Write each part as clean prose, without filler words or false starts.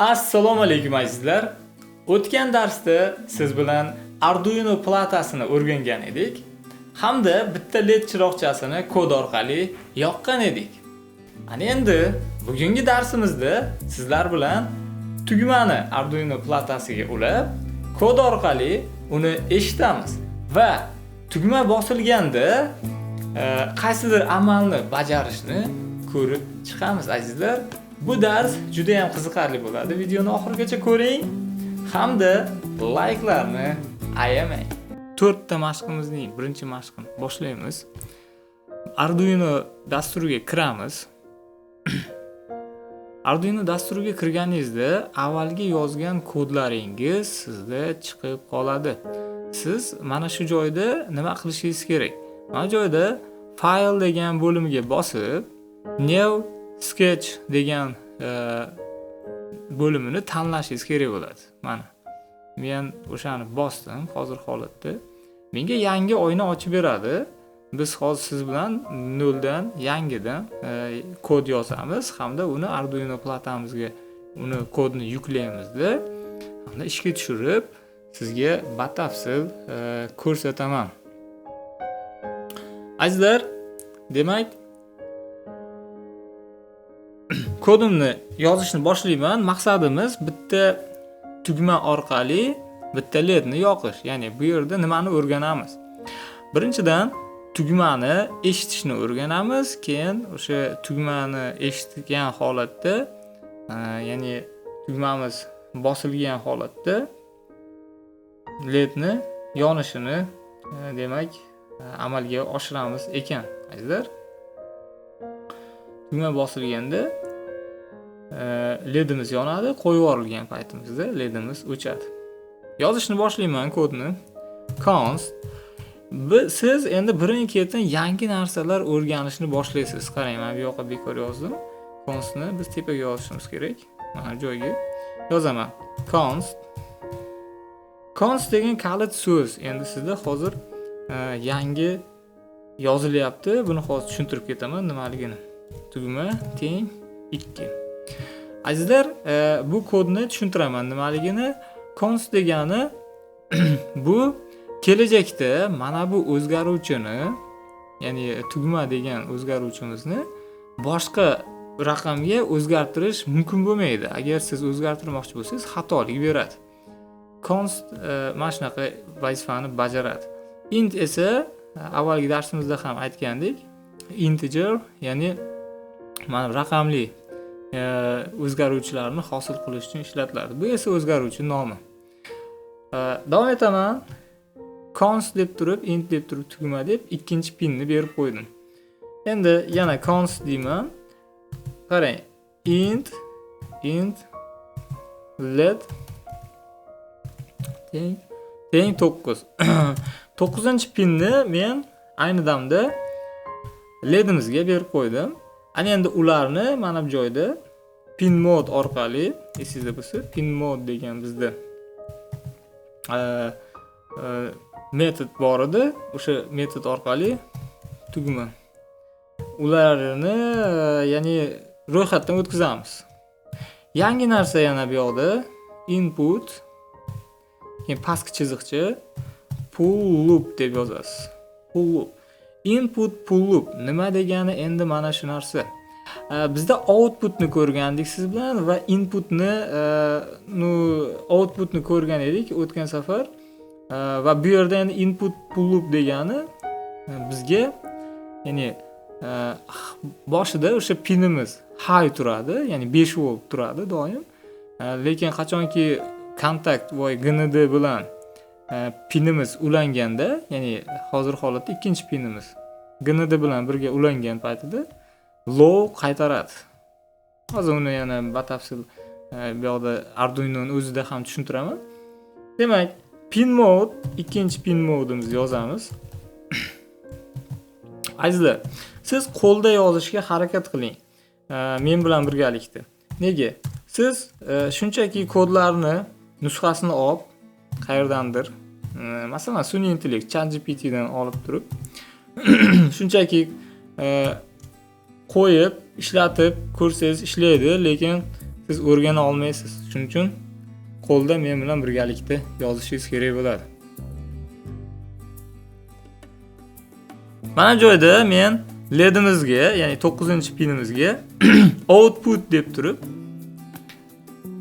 Assalomu alaykum azizlar. O'tgan darsda siz bilan Arduino platasini o'rgangan edik hamda bitta LED chiroqchasini kod orqali yoqqan edik. Ana endi bugungi darsimizda sizlar bilan tugmani Arduino platasiga ulab, kod orqali uni eshitamiz va tugma bosilganda qaysidir amalni bajarishni ko'rib chiqamiz azizlar. Bu dars juda ham qiziqarli bo'ladi. Videoni oxirigacha ko'ring hamda like'larni ayamang. 4 ta mashqimizning birinchi mashqini boshlaymiz. Arduino dasturiga kiramiz. Arduino dasturiga kirganingizda avvalgi yozgan kodlaringiz sizda chiqib qoladi. Siz mana shu joyda nima qilishingiz kerak? Mana joyda file degan bo'limiga bosib, new sketch degan bo'limini tanlashingiz kerak bo'ladi. Mana men o'shani bosdim hozir holatda. Menga yangi oyna ochib beradi. Biz hozir siz bilan noldan yangidan kod yozamiz hamda uni Arduino platamizga uni kodni yuklaymizda hamda ishga tushirib sizga batafsil ko'rsataman. Azizlar, demak kodimni yozishni boshlayman. Maqsadimiz bitta tugma orqali bitta LEDni yoqish. Ya'ni bu yerda nimani o'rganamiz? Birinchidan tugmani eshitishni o'rganamiz, keyin o'sha tugmani eshitgan holatda, ya'ni tugmamiz bosilgan holatda LEDni yonishini demak amalga oshiramiz ekan, azizlar. Tugma bosilganda LEDimiz yonadi, qo'yib yuborilgan paytimizda LEDimiz o'chadi. Yozishni boshlayman kodni. Const. Siz endi birin-ketin yangi narsalar o'rganishni boshlaysiz. Qarang, men bu yoqqa bekor yozdim. Constni biz tepaga yozishimiz kerak. Mana joyga yozaman. Const. Const degan kalit so'z. Endi sizda hozir yangi yozilyapti. Buni hozir tushuntirib ketaman nimaligini. Tugma teng 2. Azizlar, bu kodni tushuntiraman nimaligini. Const degani bu kelajakda mana bu o'zgaruvchini, ya'ni tugma degan o'zgaruvchimizni boshqa raqamga o'zgartirish mumkin bo'lmaydi. Agar siz o'zgartirmoqchi bo'lsangiz, xatolik beradi. Const mana shunaqa vazifani bajaradi. Int esa avvalgi darsimizda ham aytgandik, integer, ya'ni mana raqamli o'zgaruvchilarni hosil qilish uchun ishlatiladi. Bu esa o'zgaruvchi nomi. Davom etaman. Const deb turib, int deb turib, tugma deb ikkinchi pinni berib qo'ydim. Endi yana const deyman. Qarang, int led teng 9. 9-pinni men ayni damda ledimizga berib qo'ydim. Ana endi ularni mana bu joyda pin mode orqali, esingizda bo'lsa, pin mode degan bizda metod bor edi. O'sha metod orqali tugma ularni ya'ni ro'yxatdan o'tkazamiz. Yangi narsa yana bu yoqda input, keyin pastki chiziqcha pull loop deb yozasiz. Pull loop. Input pull loop nima degani endi mana shu narsa. Bizda outputni ko'rgandik siz bilan va inputni outputni ko'rgan edik o'tgan safar. Va bu yerda endi input pull loop degani bizga ya'ni boshida o'sha pinimiz high turadi, ya'ni 5 volt turadi doim. Lekin qachonki kontakt voy GND bilan pinimiz ulanganda, ya'ni hozir holatda ikkinchi pinimiz GND bilan birga ulangan paytida low qaytaradi. Hozir uni yana batafsil bu yoqda Arduino'ning o'zida ham tushuntiraman. Demak, pin mode, ikkinchi pin modimizni yozamiz. Azizlar, siz qo'lda yozishga harakat qiling. Men bilan birgalikda. Nega? Siz shunchaki kodlarni nusxasini olib qayerdandir, masalan, sun'iy intellekt ChatGPTdan olib turib shunchaki qo'yib, ishlatib ko'rsangiz ishlaydi, lekin siz o'rgana olmaysiz. Shuning uchun qo'lda men bilan birgalikda yozishingiz kerak bo'ladi. Mana joyda men LEDimizga, ya'ni 9-pinimizga output deb turib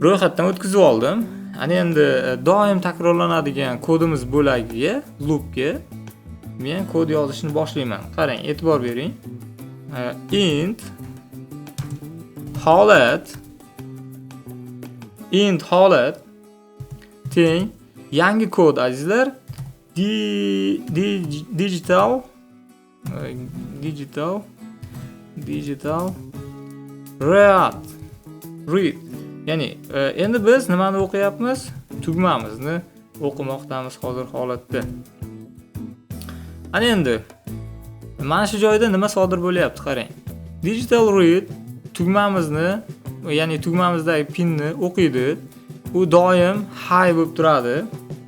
ro'yxatdan o'tkazib oldim. Ana endi doim takrorlanadigan kodimiz bo'lagiga, loopga men kod yozishni boshlayman. Qarang, e'tibor bering. Int holat teng yangi kod azizlar. Digital read. Ya'ni endi biz nimani o'qiyapmiz? Tugmamizni o'qimoqdamiz hozir holatda. Ana endi mana shu joyda nima sodir bo'lyapti, qarang. Digital read tugmamizni, ya'ni tugmamizdagi pinni o'qiydi. U doim high bo'lib turadi.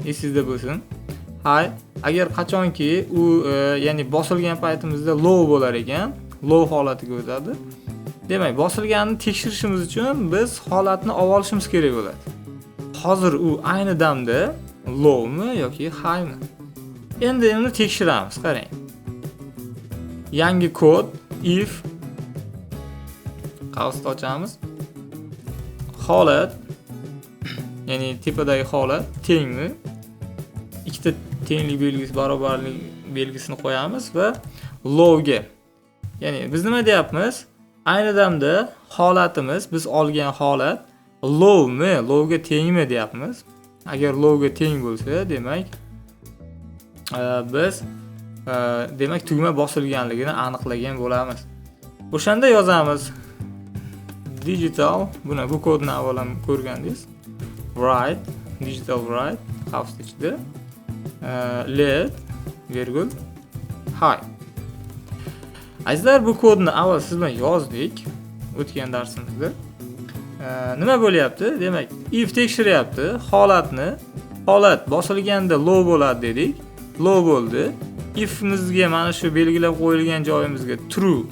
Esingizda bo'lsin. High. Agar qachonki u ya'ni bosilgan paytimizda low bo'lar ekan, low holatiga o'tadi. Demak, bosilganini tekshirishimiz uchun biz holatni olishimiz kerak bo'ladi. Hozir u ayni damda lowmi yoki highmi? Endi uni tekshiramiz, qarang. Yangi kod if qavsni ochamiz. Holat, ya'ni tepadagi holat tengmi? Ikkita tenglik belgisi, barobarlik belgisini qo'yamiz va lowga. Ya'ni biz nima deyapmiz? Ayni damda holatimiz, biz olgan holat lowmi, lowga tengmi deyapmiz. Agar lowga teng bo'lsa, demak biz demak tugma bosilganligini aniqlagan bo'lamiz. O'shanda yozamiz digital, bu kodni avval ko'rgandingiz. Write, digital write qavs ichida LED virgul high. Azizlar, bu kodni avval siz bilan yozdik o'tgan darsimizda. Nima bo'lyapti? Demak, if tekshiryapti holatni. Holat bosilganda low bo'ladi dedik. Low bo'ldi. If'imizga mana shu belgilab qo'yilgan joyimizga true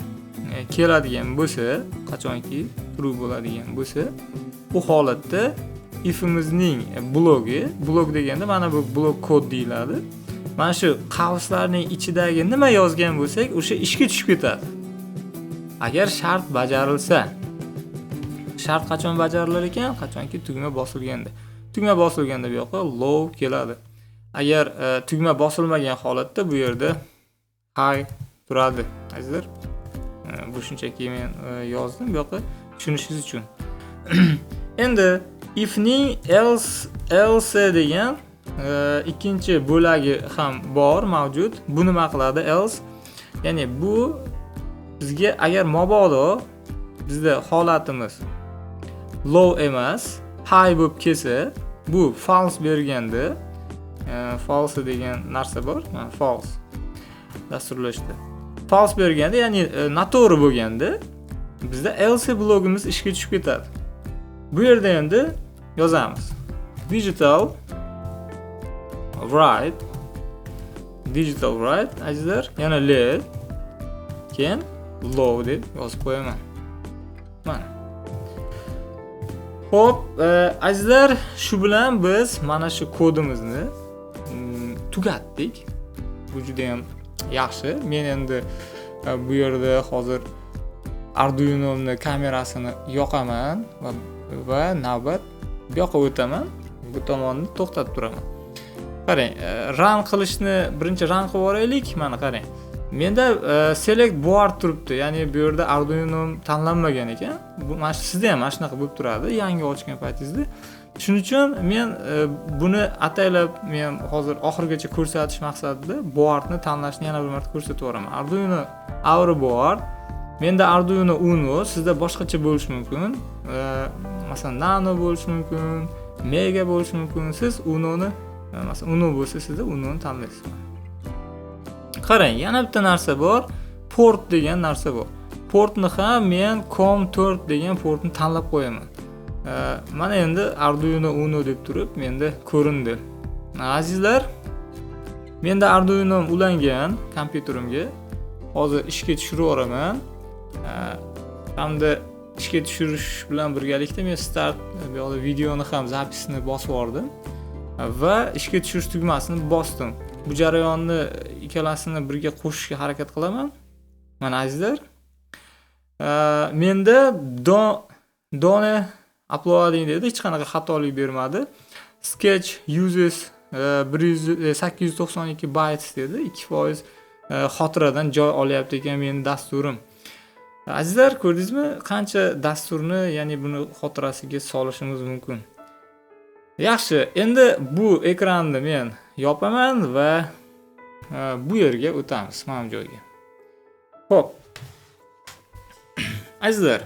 keladigan bo'lsa, qachonki true bo'ladigan bo'lsa, bu holatda if'imizning blok deganda mana bu blok kod deyiladi. Mana shu qavslarning ichidagi nima yozgan bo'lsak, o'sha ishga tushib ketadi. Agar shart bajarilsa. Shart qachon bajarilar ekan? Qachonki tugma bosilganda. Tugma bosilganda bu yoqqa low keladi. Agar tugma bosilmagan holatda bu yerda high turadi. Azizlar, bu shunchaki men yozdim bu yoqqa tushunishingiz uchun. Endi if'ning else degan ikkinchi bo'lagi ham bor, mavjud. Bu nima qiladi? Else, ya'ni bu bizga agar mabodo bizda holatimiz low emas, high bo'lib kelsa, bu false berganda, false degan narsa bor, false dasturlashda. False berganda, ya'ni noto'g'ri bo'lganda, bizda else blogimiz ishga tushib ketadi. Bu yerda endi yozamiz. Digital write azizlar, yana LED keyin low deb yozib qo'yaman. Mana. Xo'p, azizlar, shu bilan biz mana shu kodimizni tugatdik. Bu juda ham yaxshi. Men endi bu yerda hozir Arduino'ning kamerasini yoqaman va navbat bu yoqqa o'taman. Bu tomonni to'xtatib turaman. Qarang, run qilishni birinchi run qilib oraylik. Mana qarang. Menda select board turibdi. Ya'ni bu yerda Arduino tanlanmagan ekan. Bu mana sizda ham mana shunaqa bo'lib turadi, yangi ochgan paytingizda. Shuning uchun men buni ataylab men hozir oxirigacha ko'rsatish maqsadida boardni tanlashni yana bir marta ko'rsatib o'raman. Arduino Auro board. Menda Arduino Uno, sizda boshqacha bo'lishi mumkin. Masalan, Nano bo'lishi mumkin, Mega bo'lishi mumkin. Siz Unoni, masalan, Uno bo'lsa, sizda Unoni tanlaysiz. Qarang, yana bitta narsa bor. Port degan narsa bor. Portni ham men COM4 degan portni tanlab qo'yaman. Mana endi Arduino Uno deb turib, menda ko'rindi. Azizlar, menda Arduino ulangan kompyuterimga hozir ishga tushirib o'raman. Hamda ishga tushirish bilan birgalikda men start bu yoqda videoni ham zapisini bosib yubordim va ishga tushirish tugmasini bosdim. Bu jarayonni ikkalasini birga qo'shishga harakat qilaman. Mana azizlar, menda dona uploading dedi, hech qanaqa xatolik bermadi. Sketch uses 892 bytes dedi, 2% xotiradan joy olyapti ekan mening dasturim. Azizlar, ko'rdingizmi qancha dasturni, ya'ni buni xotirasiga solishimiz mumkin. Yaxshi, endi bu ekranni men yopaman va bu yerga o'tamiz, mana bu joyga. Xo'p. Azizlar,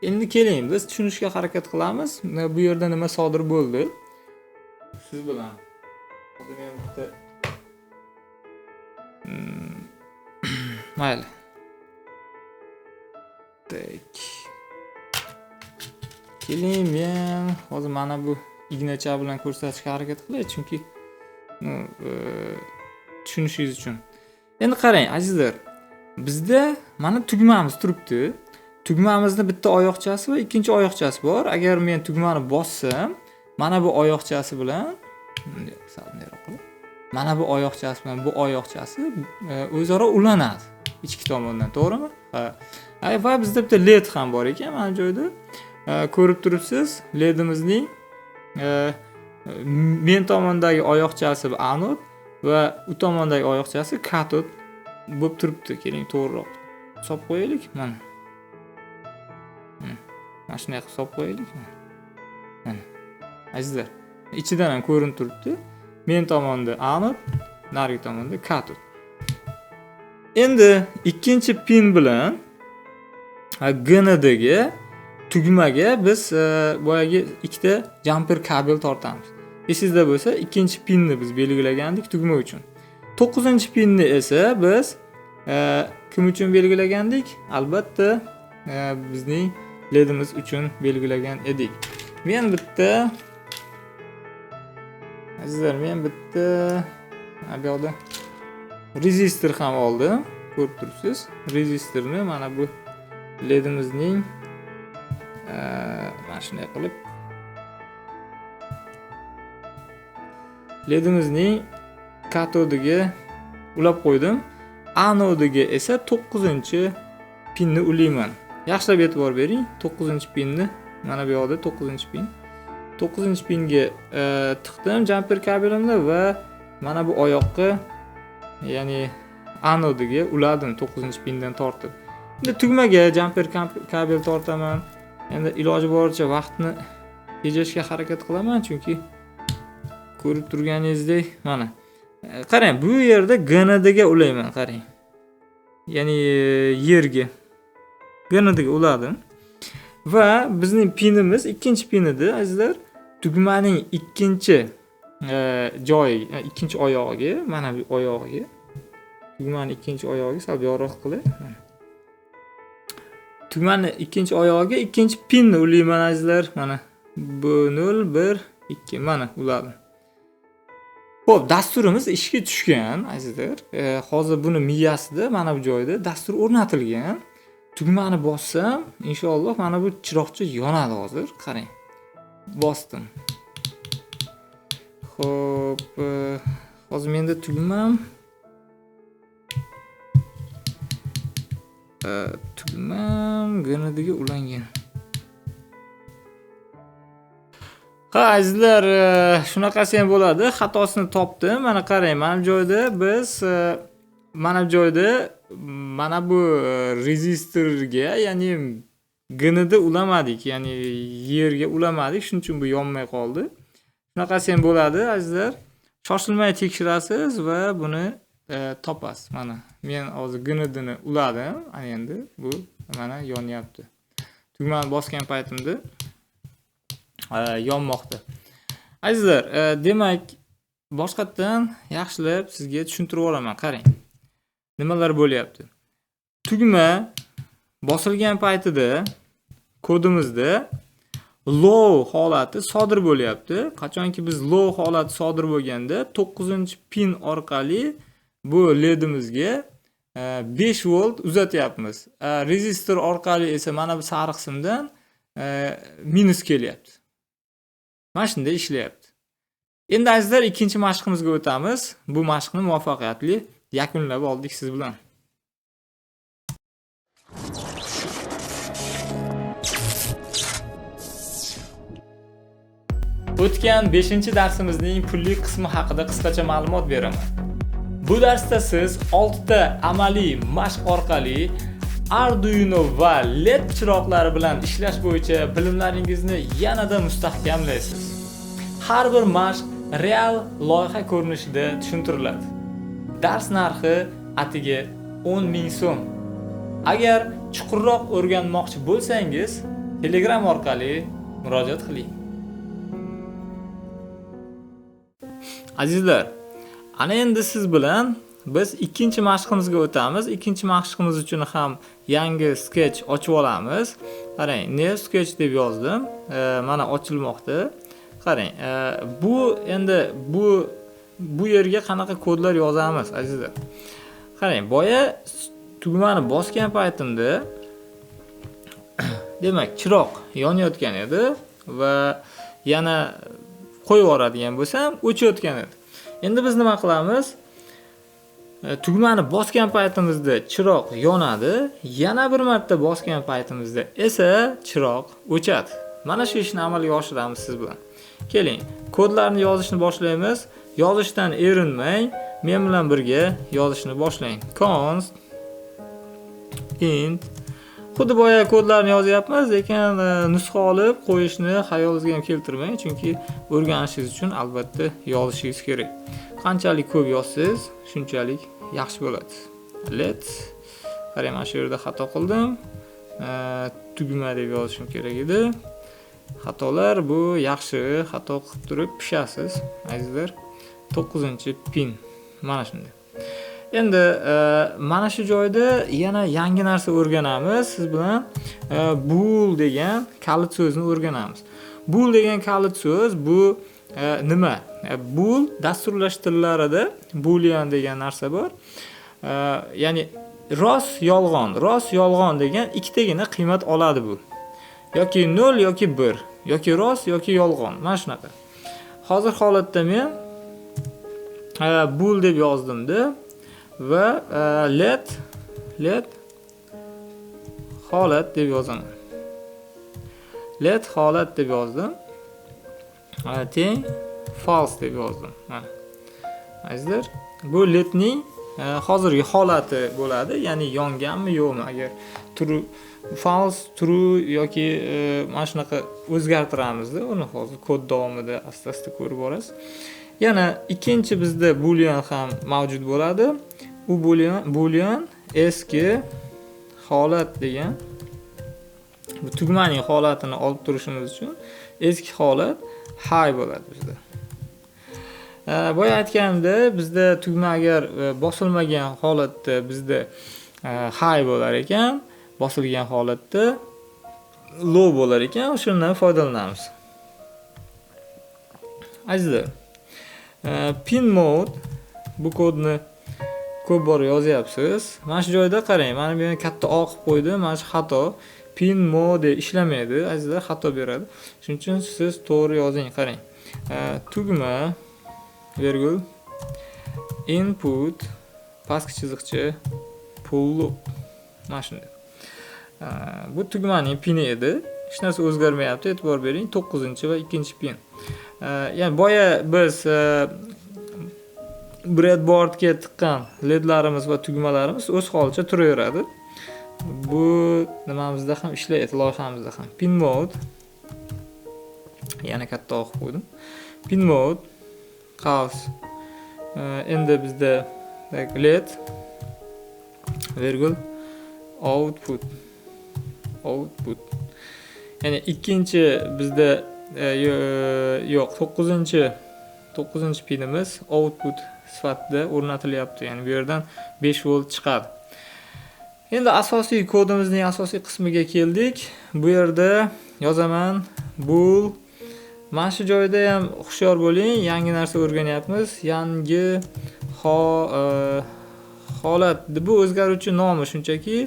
endi keling, biz tushunishga harakat qilamiz. Bu yerda nima sodir bo'ldi? Siz bilan. Hozir men bitta mayli. Tak. Keling, men hozir mana bu ignacha bilan ko'rsatishga harakat qilay, chunki tushunishingiz uchun. Endi qarang, azizlar. Bizda mana tugmamiz turibdi. Tugmamizda bitta oyoqchasi va ikkinchi oyoqchasi bor. Agar men tugmani bossam, mana bu oyoqchasi bilan mana bu oyoqchasi bilan bu oyoqchasi o'zaro ulanadi ichki tomondan, to'g'rimi? Ha. Va bizda bitta led ham bor ekan, mana bu joyda. Ko'rib turibsiz, ledimizning men tomondagi oyoqchasi anod va u tomondagi oyoqchasi katod bo'lib turibdi. Keling, to'g'riroq hisob qo'yaylik. Mana. Mana shunday hisob qo'yaylik. Mana. Azizlar, ichidan ham ko'rinib turibdi. Men tomonda anod, narigi tomonda katod. Endi ikkinchi pin bilan GNDga tugmaga biz boyagi ikkita jumper kabel tortamiz. Esingizda bo'lsa, ikkinchi pinni biz belgilagandik tugma uchun. 9-pinni esa biz kim uchun belgilagandik? Albatta, bizning ledimiz uchun belgilagan edik. Men bitta azizlar, bu yoqda rezistor ham oldim. Ko'rib turibsiz. Rezistorni mana bu ledimizning mana shunday qilib ledimizning katodiga ulab qo'ydim. Anodiga esa 9-pinni ulayman. Yaxshilab e'tibor bering. 9-pinni mana bu yoqda 9-pin. 9-pinga tiqdim jumper kabelimni va mana bu oyoqqa, ya'ni anodiga uladim 9-pindan tortib. Endi tugmaga jumper kabel tortaman. Endi iloji boricha vaqtni tejashga harakat qilaman, chunki ko'rib turganingizdek, mana. Qarang, bu yerda GNDga ulayman, qarang. Ya'ni yerga GNDga uladim. Va bizning pinimiz ikkinchi pin edi, azizlar. Tugmaning ikkinchi joyi, ikkinchi oyog'iga, mana bu oyog'iga. Tugmaning ikkinchi oyog'iga sal yorug' qilay. Tugmani ikkinchi oyog'iga ikkinchi pinni ulayman, azizlar. Mana bu 0 1 2 mana uladim. Xo'p, dasturimiz ishga tushgan, azizlar. Hozir buni miyasida mana bu joyda dastur o'rnatilgan. Tugmani bossam, inshaalloh mana bu chiroqcha yonadi hozir. Qarang. Bosdim. Xo'p, hozir menda tugmam GNDga ulangan. Ha, azizlar, shunaqasi ham bo'ladi. Xatosini topdim. Mana qarang, mana bu joyda biz mana bu rezistorga, ya'ni GND ulamadik, ya'ni yerga ulamadik, shuning uchun bu yonmay qoldi. Shunaqasi ham bo'ladi, azizlar. Shoshilmay tekshirasiz va buni topasiz. Mana men hozir GNDni uladim. Ana endi bu mana yonyapti. Tugmani bosgan paytimda yonmoqda. Azizlar, demak, boshqatdan yaxshilab sizga tushuntirib o'raman. Qarang. Nimalar bo'lyapti? Tugma bosilgan paytida kodimizda low holati sodir bo'lyapti. Qachonki biz low holati sodir bo'lganda 9-pin orqali bu ledimizga 5 volt uzatyapmiz. Rezistor orqali esa mana bu sariq qismdan minus kelyapti. Mana shunday ishlayapti. Endi azizlar ikkinchi mashqimizga o'tamiz. Bu mashqni muvaffaqiyatli yakunlab oldik siz bilan. O'tgan 5-darsimizning pulli qismi haqida qisqacha ma'lumot beraman. Bu darsda siz 6 ta amaliy mashq orqali Arduino va LED chiroqlari bilan ishlash bo'yicha bilimlaringizni yanada mustahkamlaysiz. Har bir mashq real loyiha ko'rinishida tushuntiriladi. Dars narxi atiga 10.000 so'm. Agar chuqurroq o'rganmoqchi bo'lsangiz, Telegram orqali murojaat qiling. Azizlar, ana endi siz bilan biz ikkinchi mashqimizga o'tamiz. Ikkinchi mashqimiz uchun ham yangi sketch ochib olamiz. Qarang, new sketch deb yozdim. Mana ochilmoqda. Qarang, bu endi bu yerga qanaqa kodlar yozamiz, azizlar. Qarang, boya tugmani bosgan paytimda demak, chiroq yonayotgan edi va yana qo'yib yuboradigan bo'lsam, o'chayotgan edi. Endi biz nima qilamiz? Tugmani bosgan paytimizda chiroq yonadi, yana bir marta bosgan paytimizda esa chiroq o'chadi. Mana shu ishni amalga oshiramiz siz bilan. Keling, kodlarni yozishni boshlaymiz. Yozishdan erinmang, men bilan birga yozishni boshlang. Const int xuddi boya kodlarni yozyapmiz, lekin nusxa olib qo'yishni xayolingizga ham keltirmang, chunki o'rganishingiz uchun albatta yozishingiz kerak. Qanchalik ko'p yozsangiz, shunchalik yaxshi bo'ladi. Let's qarang, mana shu yerda xato qildim. Tugma deb yozishim kerak edi. Xatolar bu yaxshi, xato qilib turib pishasiz, azizlar. 9-pin. Mana shunday. Endi mana shu joyda yana yangi narsa o'rganamiz. Siz bilan bool degan kalit so'zni o'rganamiz. Bool degan kalit so'z bu nima? Bool dasturlash tillarida boolean degan narsa bor. Ya'ni rost yolg'on degan ikkitagina qiymat oladi bu. Yoki 0 yoki 1, yoki rost yoki yolg'on. Mana shunaqa. Hozir holatda men bool deb yozdimda va let holat deb yozaman. Let holat deb yozdim. Teng false deb yozdim. Mana. Azizlar, bu letning hozirgi holati bo'ladi, ya'ni yonganmi yo'qmi. Agar false true yoki mana shunaqa o'zgartiramizda, uni hozir kod davomida asta-asta ko'rib borasiz. Yana ikkinchi bizda boolean ham mavjud bo'ladi. U boolean eski holat degan, bu tugmaning holatini olib turishimiz uchun eski holat high bo'ladi bizda. Boya aytganimda, bizda tugma agar bosilmagan holatda bizda high bo'lar ekan, bosilgan holatda low bo'lar ekan, shundan foydalanamiz. Azizlar, pin mode bu kodni ko'p bor yozyapsiz. Mana shu joyda qarang, mana bu yerga katta O qilib qo'ydim. Mana shu xato. Pin mode ishlamaydi, azizlar, xato beradi. Shuning uchun siz to'g'ri yozing, qarang. Tugma virgul input pastki chiziqcha pull loop. Mana shunday. Bu tugmaning pini edi. Hech narsa o'zgarmayapti, e'tibor bering. 9 va 2-pin. Ya'ni boya biz breadboardga tiqqan ledlarimiz va tugmalarimiz o'z holicha turaveradi. Bu nimamizda ham ishlaydi, loyihamizda ham. Pin mode yana katta o'qib qo'ydim. Pin mode qavs. Endi bizda led virgul output. Ya'ni ikkinchi bizda yo'q, 9 pinimiz output sifatida o'rnatilyapti. Ya'ni bu yerdan 5 volt chiqadi. Endi asosiy kodimizning asosiy qismiga keldik. Bu yerda yozaman bool. Mana shu joyda ham xushyor bo'ling, yangi narsa o'rganyapmiz. Yangi holat bu o'zgaruvchi nomi shunchaki.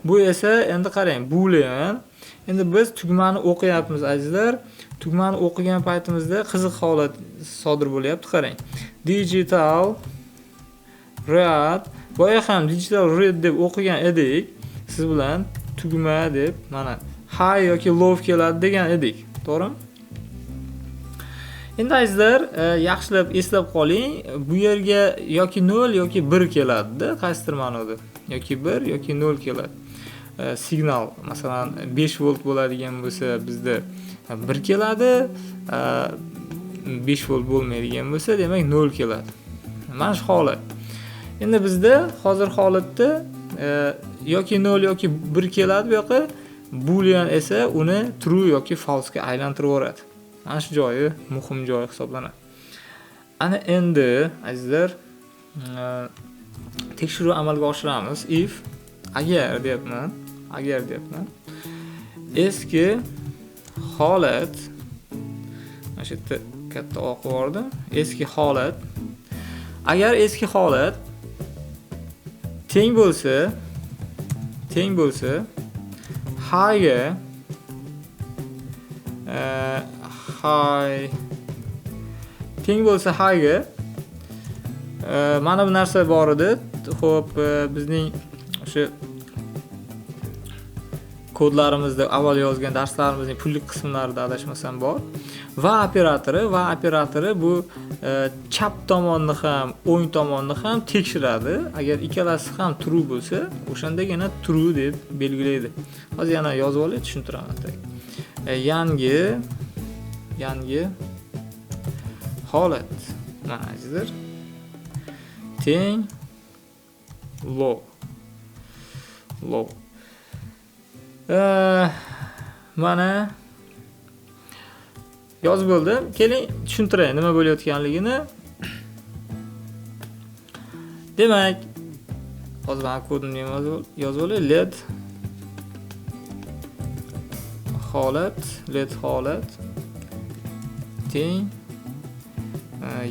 Bu esa endi qarang, boolean. Endi biz tugmani o'qiyapmiz azizlar. Tugmani o'qigan paytimizda qiziq holat sodir bo'lyapti, qarang. Digital read. Boya ham digital read deb o'qigan edik. Siz bilan tugma deb mana high yoki low keladi degan edik. To'g'rimi? Endi azizlar, yaxshilab eslab qoling. Bu yerga yoki 0 yoki 1 keladi-da, qaysidir ma'noda. Yoki 1 yoki 0 keladi. Signal, masalan, 5 volt bo'ladigan bo'lsa, bizda 1 keladi. 5 volt bo'lmaydigan bo'lsa, demak 0 keladi. Mana shu holat. Endi bizda hozir holatda yoki 0 yoki 1 keladi bu yoqqa. Boolean esa uni true yoki false ga aylantirib yuboradi. Mana shu joyi muhim joy hisoblanadi. Ana endi azizlar, tekshiruv amalga oshiramiz. If agar deyapman, eski holat, mana shu yerda katta O qo'ydim. Eski holat, agar eski holat teng bo'lsa, high ga high teng bo'lsa high ga mana bu narsa bor edi. Xo'p, bizning o'sha kodlarimizda avval yozgan darslarimizning pullik qismlarida adashmasam bor. Va operatori bu chap tomonni ham, o'ng tomonni ham tekshiradi. Agar ikkalasi ham true bo'lsa, o'shandagina true deb belgilaydi. Hozir yana yozib olay, tushuntiraman. Yangi holat. Mana azizlar. Teng low. Mana yozib bo'ldim. Keling tushuntiray nima bo'layotganligini. Demak, hozir men kodni yozib olay. Led holat teng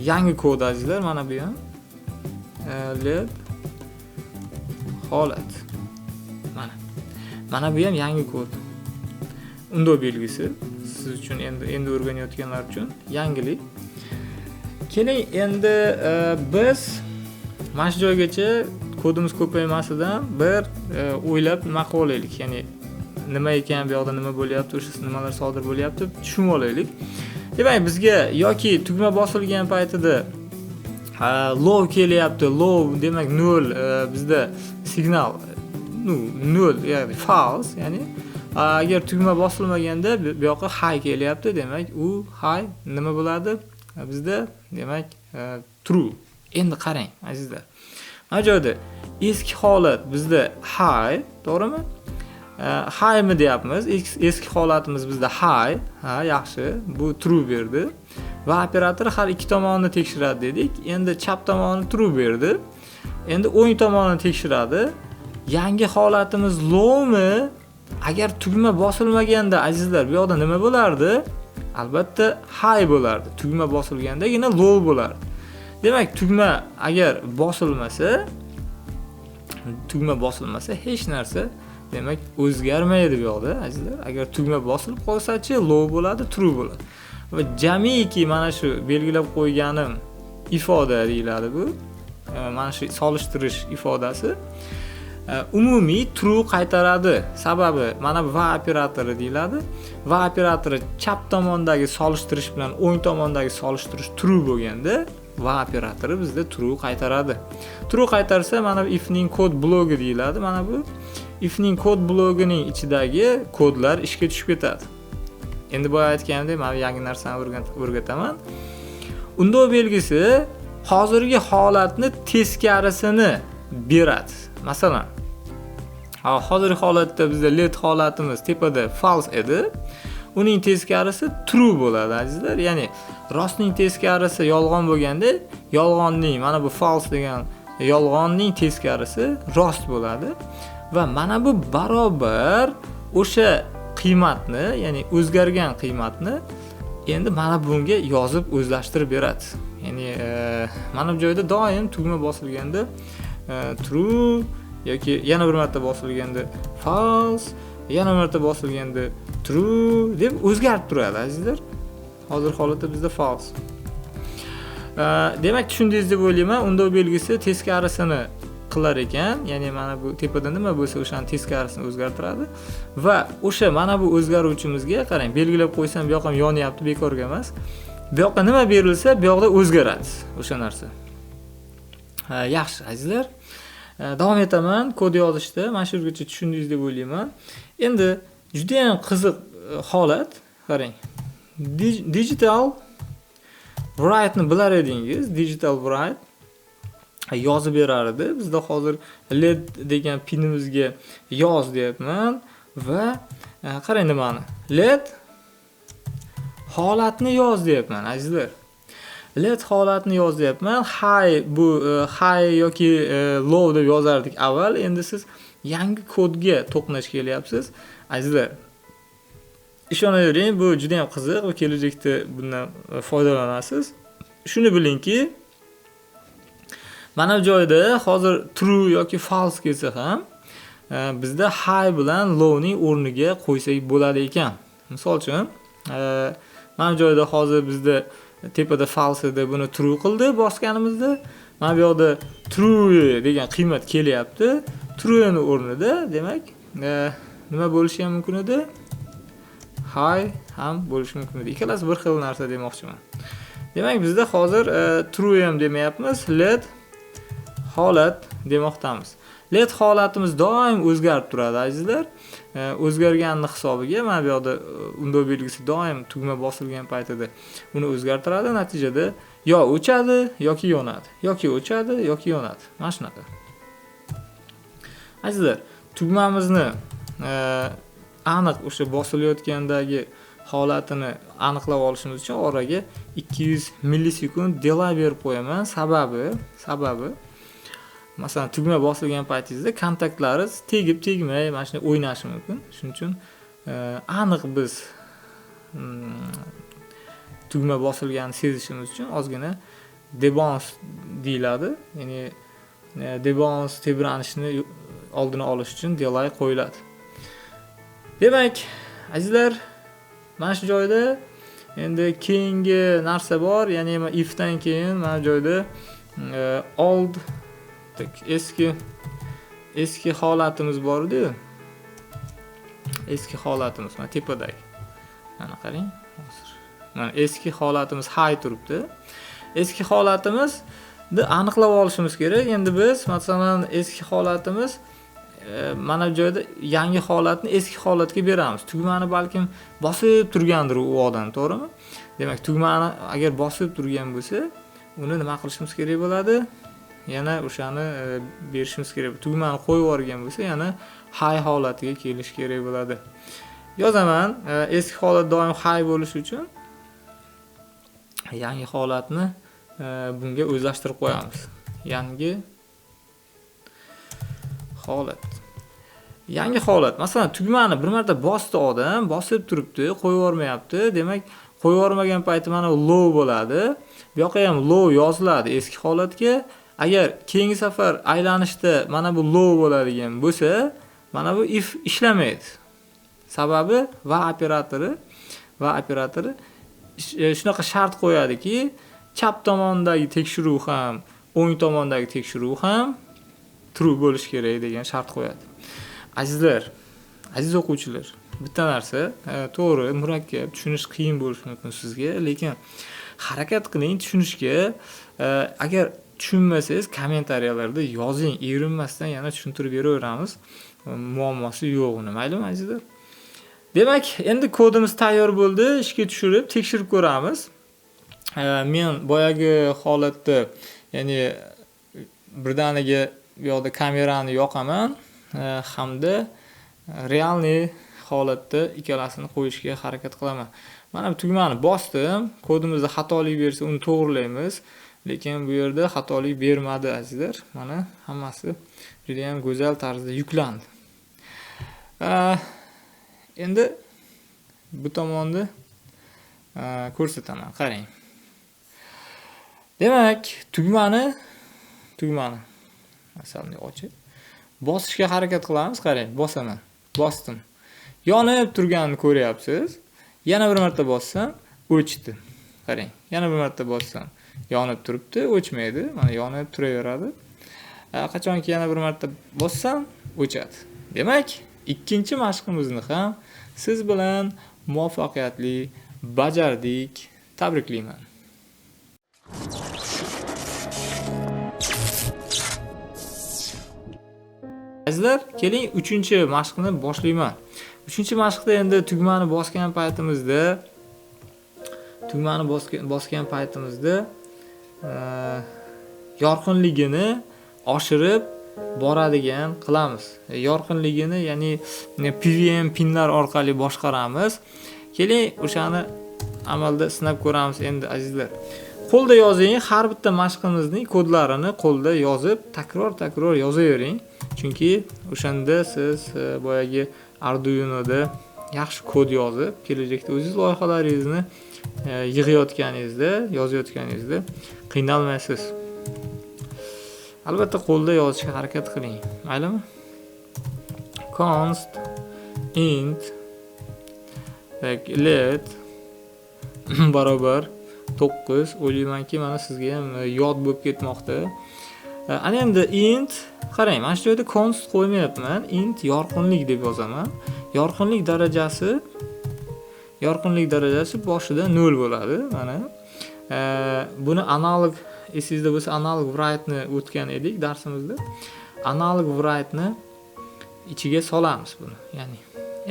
yangi kod azizlar, mana bu ham led holat. Mana bu ham yangi kod. Unda belgisi siz uchun endi o'rganayotganlar uchun yangilik. Keling endi biz mana shu joygacha kodimiz ko'paymasidan bir o'ylab nima qilib olaylik. Ya'ni nima ekan, bu yoqda nima bo'lyapti, o'sha nimalar sodir bo'lyapti tushunib olaylik. Demak, bizga yoki tugma bosilgan paytida low kelyapti. Low demak 0, bizda signal 0 ya'ni false, ya'ni agar tugma bosilmaganda bu yoqqa high kelyapti, demak u high nima bo'ladi? Bizda demak true. Endi qarang azizlar. Mana joyda eski holat bizda high, to'g'rimi? High mi deyapmiz? Eski holatimiz bizda high. Ha, yaxshi. Bu true berdi. Va operator har ikki tomonni tekshiradi dedik. Endi chap tomonni true berdi. Endi o'ng tomonni tekshiradi. Yangi holatimiz low mi? Agar tugma bosilmaganda azizlar, bu yoqda nima bo'lardi? Albatta high bo'lardi. Tugma bosilgandagina low bo'lardi. Demak, tugma agar bosilmasa hech narsa demak o'zgarmaydi bu yoqda azizlar. Agar tugma bosilib qolsa-chi low bo'ladi, true bo'ladi. Va jamiki mana shu belgilab qo'yganim ifoda deyiladi bu. Mana shu solishtirish ifodasi umumiy true qaytaradi. Sababi mana bu va operatori deyiladi. Va operatori chap tomondagi solishtirish bilan o'ng tomondagi solishtirish true bo'lganda va operatori bizda true qaytaradi. True qaytarsa mana bu if ning kod blogi deyiladi. Mana bu if ning kod blogining ichidagi kodlar ishga tushib ketadi. Endi boya aytganimdek, men yangi narsani o'rgataman. Unda belgisi hozirgi holatni teskarisini beradi. Masalan, hozirgi holatda bizda led holatimiz tepada false edi. Uning teskarisi true bo'ladi azizlar. Ya'ni rostning teskarisi yolg'on bo'lganda, yolg'onning mana bu false degan yolg'onning teskarisi rost bo'ladi. Va mana bu barobar o'sha qiymatni, ya'ni o'zgargan qiymatni endi mana bunga yozib o'zlashtirib beradi. Ya'ni mana bu joyda doim tugma bosilganda true yoki yana bir marta bosilganda false, yana bir marta bosilganda true deb o'zgarib turadi azizlar. Hozir holatda bizda false. Demak tushundingiz deb o'ylayman. Undov belgisi teskarisini qilar ekan, ya'ni mana bu tepada nima bo'lsa o'shani teskarisini o'zgartiradi va o'sha mana bu o'zgaruvchimizga qarang, belgilab qo'ysam bu yoq ham yonyapti, bekorga emas. Bu yoqqa nima berilsa, bu yoqda o'zgaradi o'sha narsa. Yaxshi azizlar. Davom etaman kod yozishda. Mana shu yergacha tushundingiz deb o'ylayman. Endi juda ham qiziq holat, qarang. Digital write ni bilar edingiz, digital write yozib berar edi. Bizda hozir led degan pinimizga yoz deyapman va qarang nimani. Led holatni yoz deyapman azizlar. Led holatni yoz deyapman. High bu high yoki low deb yozardik avval. Endi siz yangi kodga to'qnash kelyapsiz azizlar. Ishonavering, bu juda ham qiziq va kelajakda bundan foydalanasiz. Shuni bilingki, mana bu joyda hozir true yoki false kelsa ham bizda high bilan low ning o'rniga qo'ysak bo'ladi ekan. Misol uchun, mana bu joyda hozir bizda tepada false edi, buni true qildi bosganimizda. Mana bu yoqda true degan qiymat kelyapti. True ning o'rnida, demak, nima bo'lishi ham mumkin edi? High ham bo'lishi mumkin edi. Ikkalasi bir xil narsa demoqchiman. Demak, bizda hozir true ham demayapmiz, led holat demoqdamiz. Led holatimiz doim o'zgarib turadi azizlar. O'zgarganning hisobiga mana bu yoqda undov belgisi doim tugma bosilgan paytida uni o'zgartiradi. Natijada yo o'chadi yoki yonadi, yoki o'chadi yoki yonadi. Mana shunaqa. Azizlar, tugmamizni aniq o'sha bosilayotgandagi holatini aniqlab olishimiz uchun oraga 200 millisekund delay berib qo'yaman. Sababi masalan tugma bosilgan paytingizda kontaktlaringiz tegib-tegmay mana shunday o'ynashi mumkin. Shuning uchun aniq biz tugma bosilganini sezishimiz uchun ozgina debounce deyiladi. Ya'ni debounce tebranishni oldini olish uchun delay qo'yiladi. Demak, azizlar, mana shu joyda endi keyingi narsa bor, ya'ni if dan keyin mana bu joyda old eski holatimiz bor edi. Eski holatimiz mana tepadagi. Mana qarang, hozir. Mana eski holatimiz high turibdi. Eski holatimizni aniqlab olishimiz kerak. Endi biz masalan eski holatimiz mana bu joyda yangi holatni eski holatga beramiz. Tugmani balkim bosib turgandir u odam, to'g'rimi? Demak, tugmani agar bosib turgan bo'lsa, uni nima qilishimiz kerak bo'ladi? Yana o'shani berishimiz kerak. Tugmani qo'yib yuborgan bo'lsa, yana high holatiga kelish kerak bo'ladi. Yozaman, eski holat doim high bo'lishi uchun yangi holatni bunga o'zlashtirib qo'yamiz. Yangi holat. Yangi holat. Masalan, tugmani bir marta bosdi odam, bosib turibdi, qo'yib yubormayapti. Demak, qo'yib yubormagan payti mana low bo'ladi. Bu yoqqa ham low yoziladi eski holatga. Agar keyingi safar aylanishda mana bu low bo'ladigan bo'lsa, mana bu if ishlamaydi. Sababi va operatori shunaqa shart qo'yadiki, chap tomondagi tekshiruv ham, o'ng tomondagi tekshiruv ham true bo'lish kerak degan shart qo'yadi. Azizlar, aziz o'quvchilar, bitta narsa, to'g'ri, murakkab, tushunish qiyin bo'lishi mumkin sizga, lekin harakat qiling tushunishga. Agar tushunmasangiz kommentariyalarda yozing, erinmasdan yana tushuntirib beraveramiz. Muammosi yo'q uni, maylimi azizlar? Demak, endi kodimiz tayyor bo'ldi. Ishga tushirib tekshirib ko'ramiz. Men boyagi holatda, ya'ni birdaniga bu yoqda kamerani yoqaman hamda realniy holatda ikkalasini qo'yishga harakat qilaman. Mana bu tugmani bosdim. Kodimizda xatolik bersa uni to'g'rilaymiz. Lekin bu yerda xatolik bermadi azizlar. Mana hammasi juda ham go'zal tarzda yuklandi. Endi bu tomonni ko'rsataman, qarang. Demak, tugmani Masalni ochib bosishga harakat qilamiz. Qarang, bosaman. Bosdim. Yonib turganini ko'ryapsiz. Yana bir marta bossam, o'chdi. Qarang, yana bir marta bossam, yonib turibdi, o'chmaydi. Mana yonib turaveradi. Qachonki yana bir marta bossam, o'chadi. Demak, ikkinchi mashqimizni ham siz bilan muvaffaqiyatli bajardik. Tabriklayman. Azizlar, keling 3-mashqni boshlayman. 3-mashqda endi tugmani bosgan paytimizda yorqinligini oshirib boradigan qilamiz. Yorqinligini, ya'ni PVM pinlar orqali boshqaramiz. Keling, o'shani amalda sinab ko'ramiz endi azizlar. Qo'lda yozing, har bitta mashqimizning kodlarini qo'lda yozib, takror yozavering. Chunki o'shanda siz boyagi Arduino'da yaxshi kod yozib, kelajakda o'zingiz loyihalaringizni yozayotganingizda qiynalmaysiz. Albatta qo'lda yozishga harakat qiling. Maylimi? Const int let barobar 9. O'ylaymanki, mana sizga ham yod bo'lib ketmoqda. Ana endi int, qarang, mana shu joyda const qo'ymayapman. Int yorqinlik deb yozaman. Yorqinlik darajasi boshida 0 bo'ladi. Mana buni analog, esingizda bo'lsa, analog write-ni o'tgan edik darsimizda. Analog write-ni ichiga solamiz buni. Ya'ni